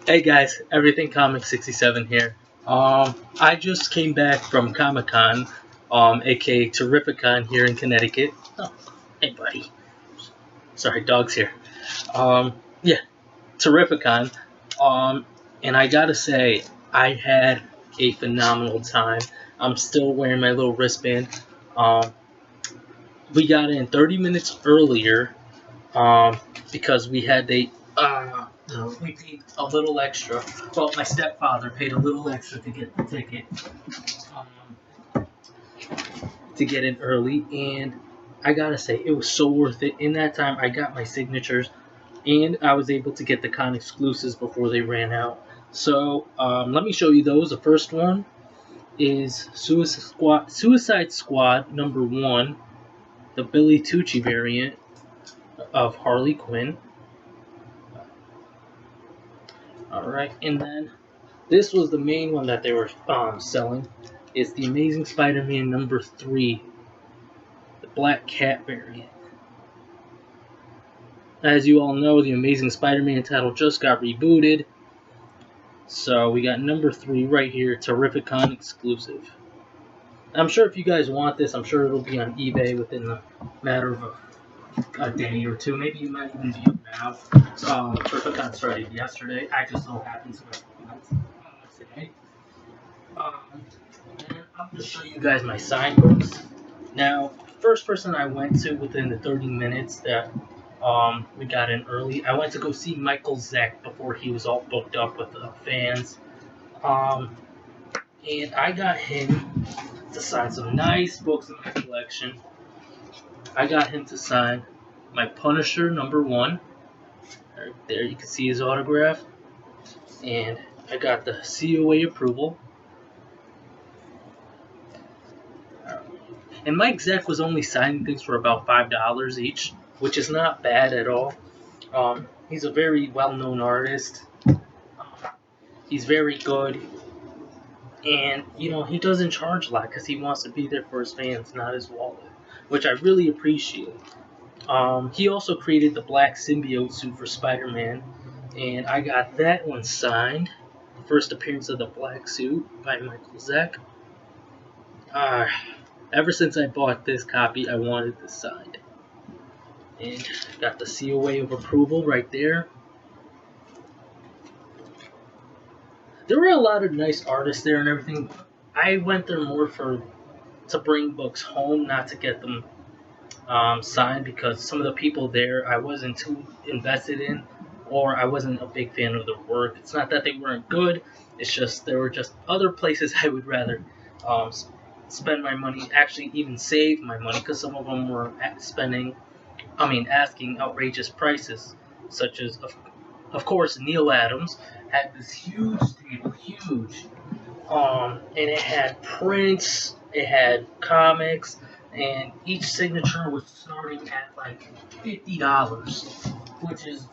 Hey guys, Everything Comic 67 here. I just came back from Comic Con, aka Terrificon here in Connecticut. Oh, hey buddy. Sorry, dog's here. Yeah, Terrificon. Um, and I gotta say, I had a phenomenal time. I'm still wearing my little wristband. Um, we got in 30 minutes earlier um, because we had we paid a little extra. Well, my stepfather paid a little extra to get the ticket um, to get in early, and I gotta say it was so worth it. In that time, I got my signatures, and I was able to get the con exclusives before they ran out. So let me show you those. The first one is Suicide Squad #1, the Billy Tucci variant of Harley Quinn. All right, and then this was the main one that they were selling. It's the Amazing Spider-Man #3, the Black Cat variant. As you all know, the Amazing Spider-Man title just got rebooted, so we got #3 right here, Terrificon exclusive. I'm sure if you guys want this, I'm sure it'll be on eBay within a matter of a day or two. Maybe you might even be up now. Terrificon started yesterday. I just so happened to today. Um, and I'm going to show you guys my sign books. Now, first person I went to within the 30 minutes that we got in early, I went to go see Michael Zeck before he was all booked up with the fans. Um, and I got him to sign some nice books in my collection. I got him to sign my Punisher #1. Right there, you can see his autograph. And I got the COA approval. And Mike Zeck was only signing things for about $5 each, which is not bad at all. He's a very well-known artist. He's very good, and he doesn't charge a lot because he wants to be there for his fans, not his wallet, which I really appreciate. He also created the black symbiote suit for Spider-Man, and I got that one signed. The first appearance of the black suit by Michael Zeck. Ever since I bought this copy, I wanted this signed. And got the COA of approval right there. There were a lot of nice artists there and everything. I went there more to bring books home, not to get them signed, because some of the people there I wasn't too invested in, or I wasn't a big fan of their work. It's not that they weren't good. It's just there were just other places I would rather um, spend my money, actually even save my money, because some of them were asking outrageous prices, such as, of course, Neil Adams had this huge table, huge, and it had prints, it had comics, and each signature was starting at like $50, which is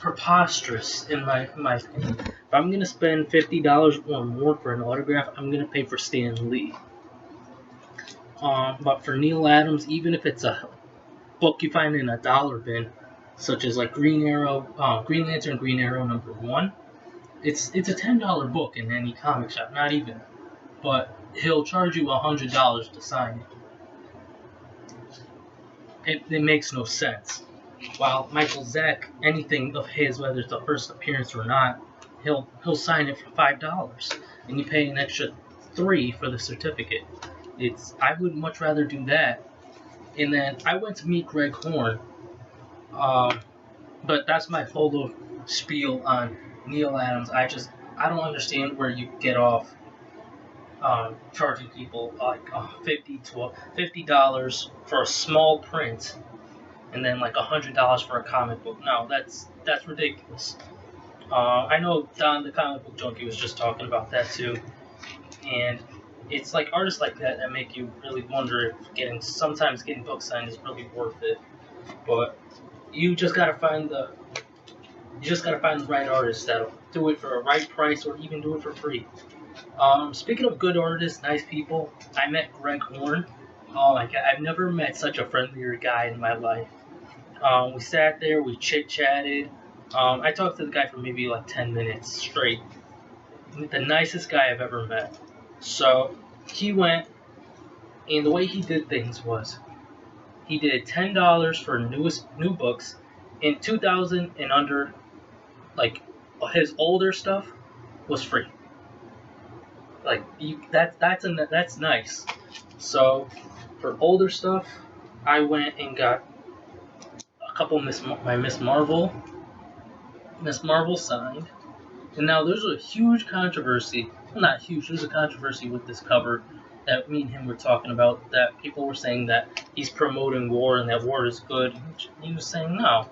preposterous in my opinion. If I'm gonna spend $50 or more for an autograph, I'm gonna pay for Stan Lee. But for Neil Adams, even if it's a book you find in a dollar bin, such as like Green Lantern, Green Arrow #1. It's a $10 book in any comic shop, not even. But he'll charge you $100 to sign it. It makes no sense. While Michael Zeck, anything of his, whether it's a first appearance or not, he'll sign it for $5, and you pay an extra $3 for the certificate. I would much rather do that. And then I went to meet Greg Horn. But that's my whole little spiel on Neil Adams. I don't understand where you get off charging people like $50 for a small print, and then like $100 for a comic book. No, that's ridiculous. I know Don the comic book junkie was just talking about that too, and it's like artists like that that make you really wonder if sometimes getting book signed is really worth it. But you just gotta find the right artist that'll do it for a right price, or even do it for free. Speaking of good artists, nice people, I met Greg Horn. Oh my god, I've never met such a friendlier guy in my life. We sat there, we chit chatted. I talked to the guy for maybe like 10 minutes straight. The nicest guy I've ever met. So he went, and the way he did things was he did $10 for new books, and 2,000 and under, like his older stuff, was free. Like that's nice. So for older stuff, I went and got a couple Miss Marvel signed. And now there's a huge controversy. Well, not huge. There's a controversy with this cover that me and him were talking about. That people were saying that he's promoting war and that war is good. He was saying no.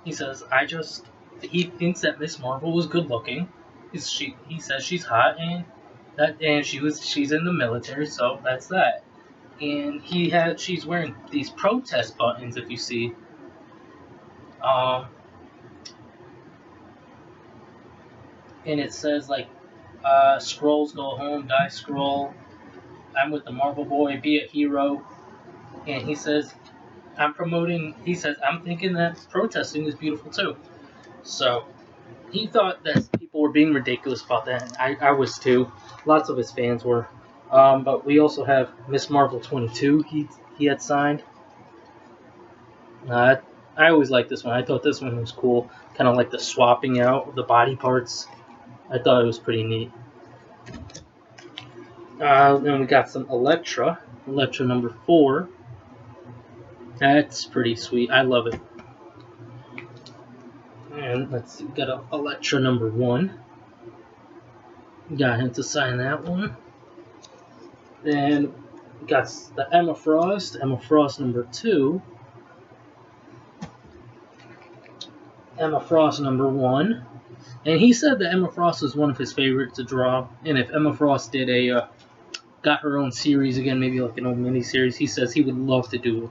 He says he thinks that Miss Marvel was good looking. He says she's hot and she's in the military, so that's that. And she's wearing these protest buttons, if you see. And it says like, Scrolls go home, die Scroll. I'm with the Marvel Boy, be a hero. And he says, I'm thinking that protesting is beautiful too. So he thought that people were being ridiculous about that, and I was too. Lots of his fans were. But we also have Miss Marvel 22 he had signed. I always liked this one. I thought this one was cool. Kind of like the swapping out of the body parts. I thought it was pretty neat. Then we got some Elektra number 4. That's pretty sweet. I love it. And let's see, got a Elektra number 1. Got him to sign that one. Then we got the Emma Frost number 2. Emma Frost number 1. And he said that Emma Frost was one of his favorites to draw. And if Emma Frost did got her own series again, maybe like an old mini-series, he says he would love to do it.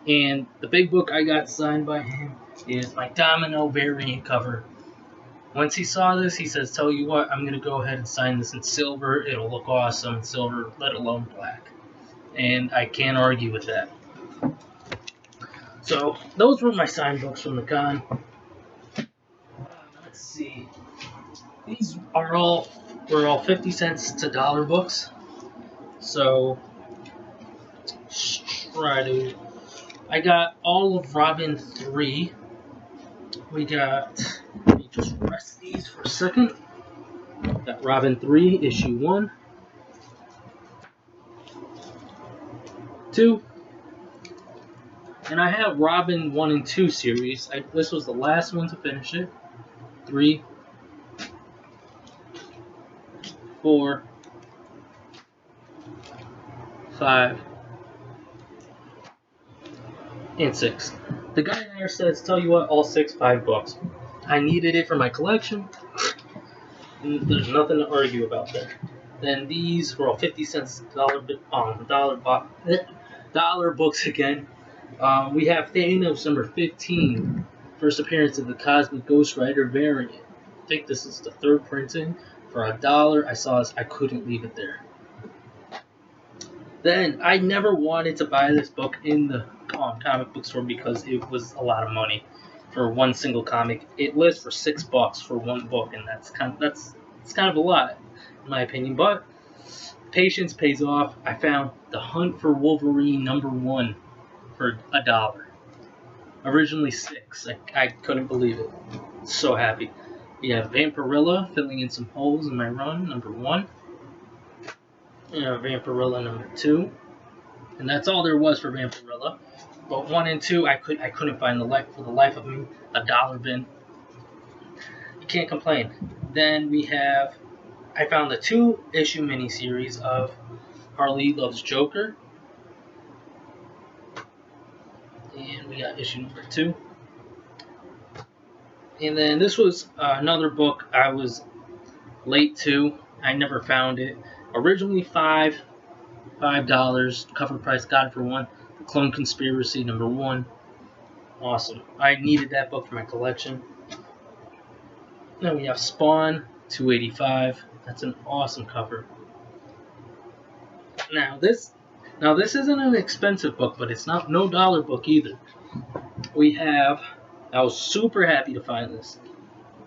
And the big book I got signed by him is my Domino variant cover. Once he saw this, he says, tell you what, I'm going to go ahead and sign this in silver. It'll look awesome in silver, let alone black. And I can't argue with that. So, those were my signed books from the con. Let's see. These were all 50 cents to dollar books. So, I got all of Robin 3. Let me just rest these for a second. Got Robin 3, issue 1, 2, and I have Robin 1 and 2 series. This was the last one to finish it. 3, 4, 5, and 6. The guy there says, tell you what, all 6, $5. I needed it for my collection. There's nothing to argue about there. Then these were all 50 cents dollar books again. We have Thanos number 15, first appearance of the Cosmic Ghost Rider variant. I think this is the 3rd printing. For $1, I saw this, I couldn't leave it there. Then I never wanted to buy this book in the comic book store because it was a lot of money for one single comic. It lists for $6 for one book, and that's kind of a lot, in my opinion. But patience pays off. I found The Hunt for Wolverine number 1 for $1. Originally $6. I couldn't believe it. So happy. We have Vampirilla filling in some holes in my run, number 1. Vampirilla number 2. And that's all there was for Vampirilla. But 1 and 2, I couldn't find for the life of me $1 bin. You can't complain. Then I found the 2-issue miniseries of Harley Loves Joker. And we got issue number 2. And then this was another book I was late to. I never found it. Originally $5 cover price, got it for $1. The Clone Conspiracy number 1. Awesome. I needed that book for my collection. Then we have Spawn $2.85. That's an awesome cover. Now this isn't an expensive book, but it's no dollar book either. We have I was super happy to find this.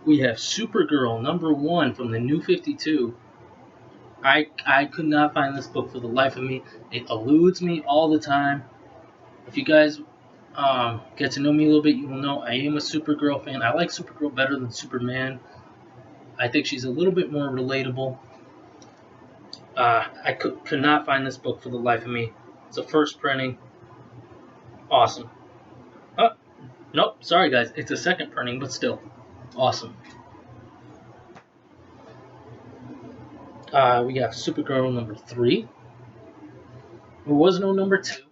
We have Supergirl #1 from the New 52. I could not find this book for the life of me. It eludes me all the time. If you guys get to know me a little bit, you will know I am a Supergirl fan. I like Supergirl better than Superman. I think she's a little bit more relatable. I could not find this book for the life of me. It's a first printing. Awesome. Oh, nope, sorry guys. It's a second printing, but still. Awesome. We have Supergirl #3. There was no #2.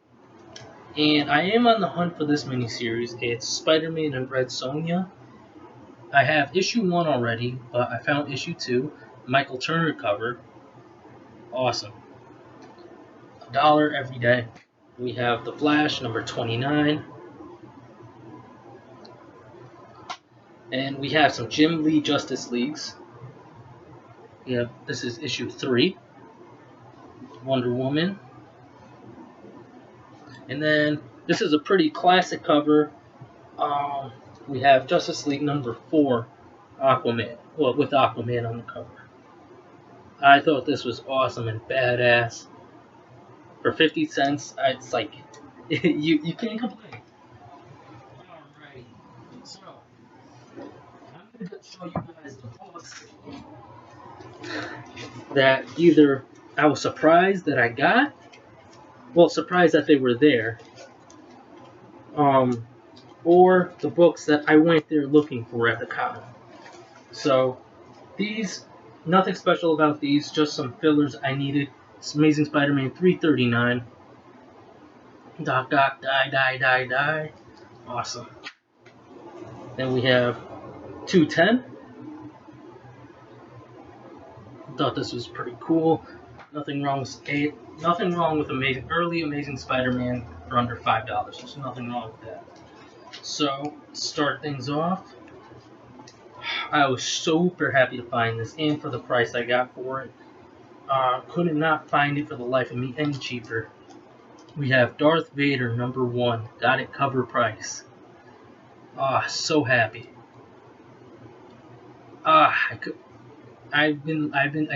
And I am on the hunt for this miniseries. It's Spider-Man and Red Sonja. I have issue 1 already, but I found issue 2. Michael Turner cover. Awesome. $1 every day. We have The Flash #29. And we have some Jim Lee Justice Leagues. This is issue 3. Wonder Woman. And then this is a pretty classic cover. We have Justice League #4, Aquaman. Well, with Aquaman on the cover. I thought this was awesome and badass. For 50 cents, it's like, you can't complain. Alrighty. So, I'm going to show you guys the books that either I was surprised that I got, well, surprised that they were there, or the books that I went there looking for at the con. So, these, nothing special about these, just some fillers I needed. It's Amazing Spider-Man 339. Doc, Doc, die, die, die, die. Awesome. Then we have 210. Thought this was pretty cool. Nothing wrong with early Amazing Spider-Man for under $5. There's nothing wrong with that. So, to start things off, I was super happy to find this, and for the price I got for it. Could not find it for the life of me any cheaper. We have Darth Vader #1. Got it cover price. So happy. I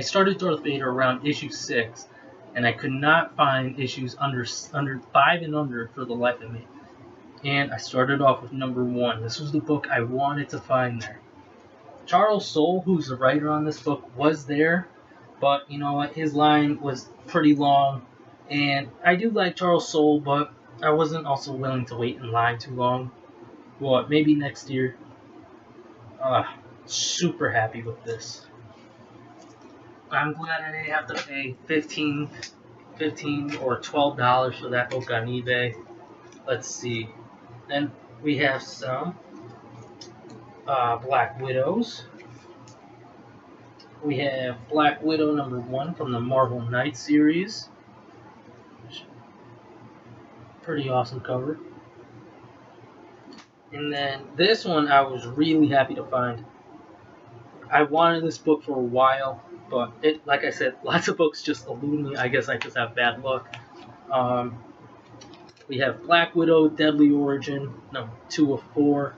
started Darth Vader around issue 6, and I could not find issues under 5 and under for the life of me. And I started off with #1. This was the book I wanted to find there. Charles Soule, who's the writer on this book, was there, but you know what? His line was pretty long, and I do like Charles Soule, but I wasn't also willing to wait in line too long. What? Maybe next year. Super happy with this. I'm glad I didn't have to pay $15 or $12 for that book on eBay. Let's see. Then we have some Black Widows. We have Black Widow #1 from the Marvel Knights series. Pretty awesome cover. And then this one I was really happy to find. I wanted this book for a while, but like I said, lots of books just elude me. I guess I just have bad luck. We have Black Widow Deadly Origin #2 of 4.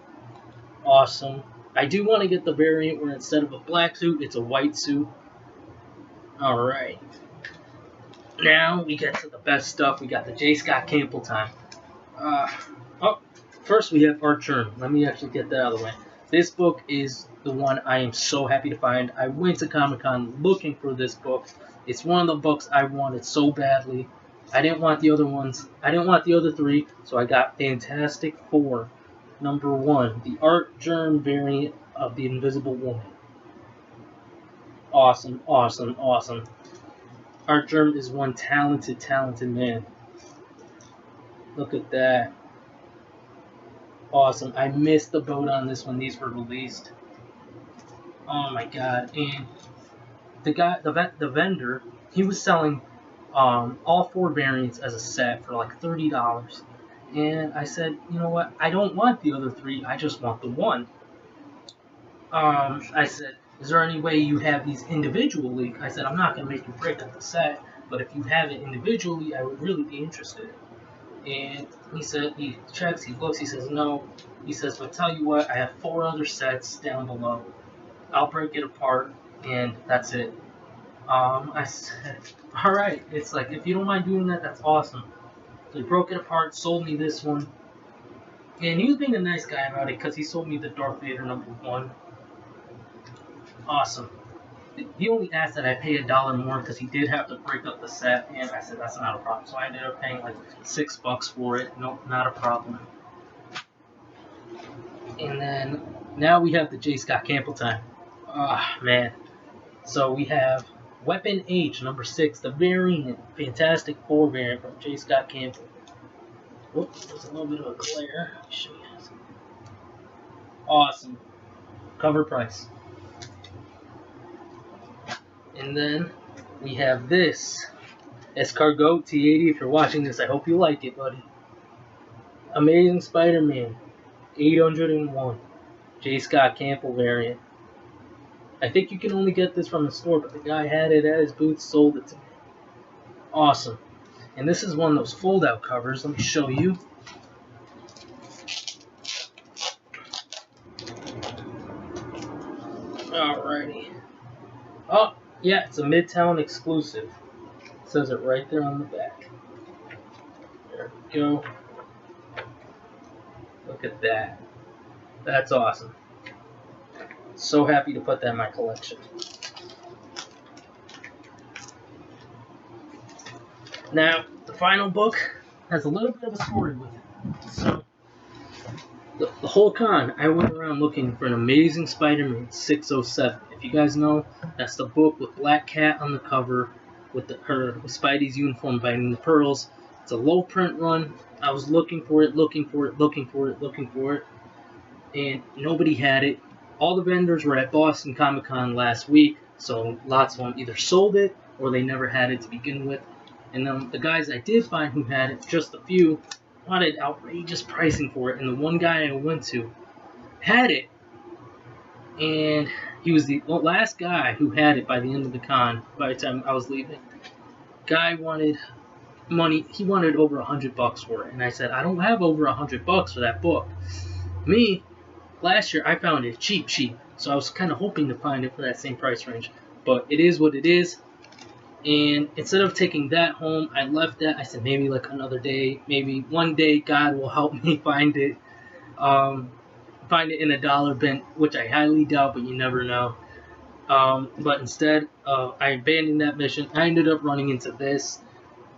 Awesome. I do want to get the variant where instead of a black suit, it's a white suit. Alright. Now we get to the best stuff. We got the J. Scott Campbell time. First we have Art Germ. Let me actually get that out of the way. This book is the one I am so happy to find. I went to Comic-Con looking for this book. It's one of the books I wanted so badly. I didn't want the other ones. I didn't want the other 3, so I got Fantastic Four #1, the Art Germ variant of the Invisible Woman. Awesome, awesome, awesome. Art Germ is one talented, talented man. Look at that. Awesome. I missed the boat on this when these were released. Oh my god. And the vendor, he was selling all 4 variants as a set for like $30. And I said, you know what? I don't want the other 3. I just want the one. I said, is there any way you have these individually? I said, I'm not going to make you break up the set, but if you have it individually, I would really be interested. And he said, he checks, he looks, he says, no. He says, but tell you what, I have 4 other sets down below. I'll break it apart, and that's it. I said, alright. It's like, if you don't mind doing that, that's awesome. So he broke it apart, sold me this one. And he was being a nice guy about it, because he sold me the Darth Vader #1. Awesome. He only asked that I pay $1 more because he did have to break up the set, and I said that's not a problem. So I ended up paying like $6 for it. Nope, not a problem. And then now we have the J. Scott Campbell time. Ah, man. So we have Weapon H #6, the variant, Fantastic Four variant from J. Scott Campbell. Whoops, there's a little bit of a glare. Let me show you. Awesome. Cover price. And then we have this Escargot T80. If you're watching this, I hope you like it, buddy. Amazing Spider-Man 801 J. Scott Campbell variant. I think you can only get this from the store, but the guy had it at his booth, sold it to me. Awesome. And this is one of those fold-out covers. Let me show you. Alrighty. Oh, yeah, it's a Midtown exclusive. It says it right there on the back. There we go. Look at that. That's awesome. So happy to put that in my collection. Now, the final book has a little bit of a story with it. So, the whole con, I went around looking for an Amazing Spider-Man 607. If you guys know, that's the book with Black Cat on the cover, with Spidey's uniform biting the pearls. It's a low print run. I was looking for it, and nobody had it. All the vendors were at Boston Comic Con last week, so lots of them either sold it or they never had it to begin with. And then the guys I did find who had it, just a few, wanted outrageous pricing for it. And the one guy I went to had it, and he was the last guy who had it by the end of the con. By the time I was leaving, guy wanted money. He wanted over $100 for it, and I said, I don't have over $100 for that book. Me, last year I found it cheap, so I was kind of hoping to find it for that same price range. But it is what it is. And instead of taking that home, I left that. I said maybe like another day, maybe one day God will help me find it. Find it in a dollar bin, which I highly doubt, but you never know. But instead, I abandoned that mission. I ended up running into this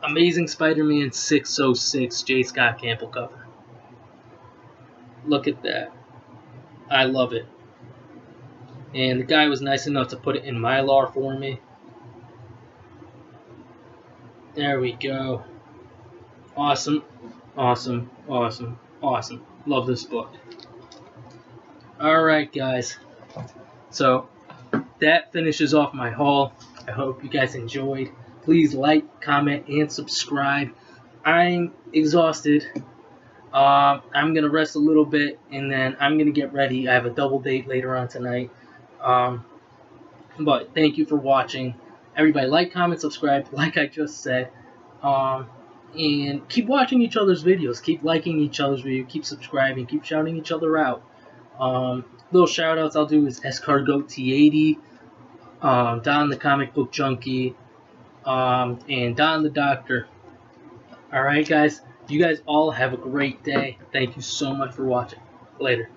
Amazing Spider-Man 606 J. Scott Campbell cover. Look at that. I love it. And the guy was nice enough to put it in Mylar for me. There we go. Awesome. Awesome. Awesome. Awesome. Love this book. Alright, guys. So, that finishes off my haul. I hope you guys enjoyed. Please like, comment, and subscribe. I'm exhausted. I'm going to rest a little bit, and then I'm going to get ready. I have a double date later on tonight. But thank you for watching. Everybody like, comment, subscribe, like I just said. And keep watching each other's videos. Keep liking each other's videos. Keep subscribing. Keep shouting each other out. Little shout outs I'll do is Escargot T80, Don the Comic Book Junkie, and Don the Doctor. Alright, guys. You guys all have a great day. Thank you so much for watching. Later.